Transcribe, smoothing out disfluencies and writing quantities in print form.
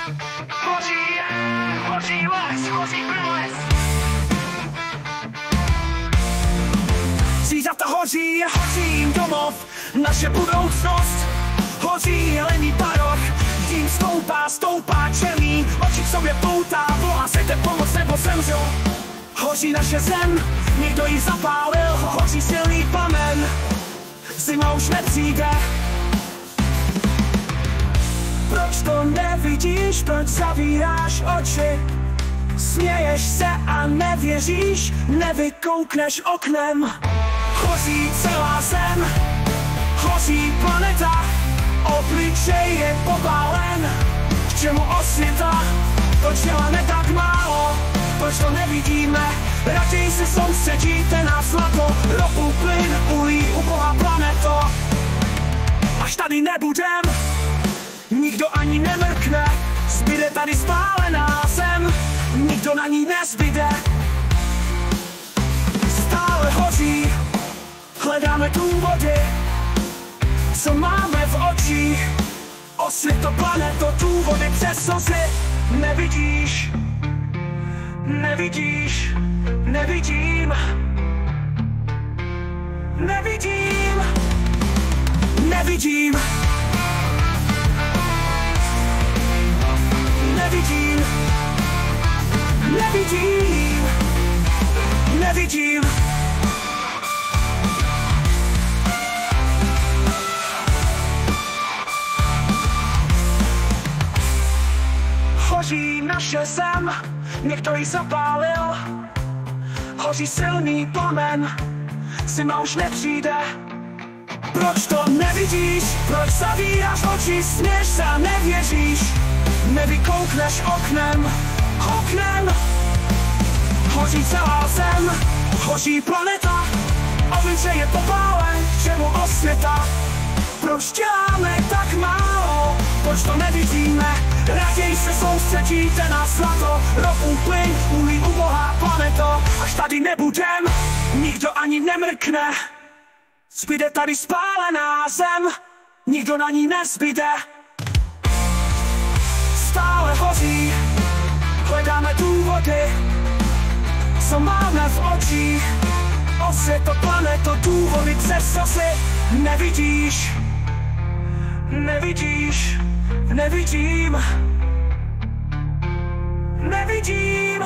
Hoří, hoří les, hoří prales. Zvířata hoří, hoří jim domov, naše budoucnost. Hoří jelený paroch, tím stoupá, stoupá černý, oči k sobě poutá, volá sejte pomoc nebo zemřu. Hoří naše zem, někdo ji zapálil, hoří silný plamen, zima už nepřijde. Proč to nevidíš, proč zavíráš oči? Směješ se a nevěříš, nevykoukneš oknem. Hoří celá zem, hoří planeta, obličej je popálen. K čemu osvěta, proč děláme tak málo? Proč to nevidíme, raději se soustředíte na zlato, ropu, plyn, uhlí, ubohá planeto. Až tady nebudem, nikdo ani nemrkne, zbyde tady spálená zem, nikdo na ní nezbyde. Stále hoří, hledáme důvody, co máme v očích. Osvěto, planeto, důvody přes slzy. Nevidíš, nevidíš, nevidím, nevidím, nevidím. Nevidím, nevidím, nevidím. Hoří naše zem, někdo ji zapálil. Hoří silný plamen, zima už nepřijde. Proč to nevidíš, proč zavíráš oči, směš se a nevěříš, nevykoukneš oknem, oknem. Hoří celá zem, hoří planeta, obličej je popálen, čemu osvěta. Proč děláme tak málo, proč to nevidíme, raději se soustředíte na zlato, ropu, plyn, uhlí, ubohá planeto. Až tady nebudem, nikdo ani nemrkne, zbyde tady spálená zem, nikdo na ní nezbyde. Stále hoří, hledáme důvody, co máme v očích. Osvěto, planeto, důvody přes slzy. Nevidíš, nevidíš, nevidím, nevidím.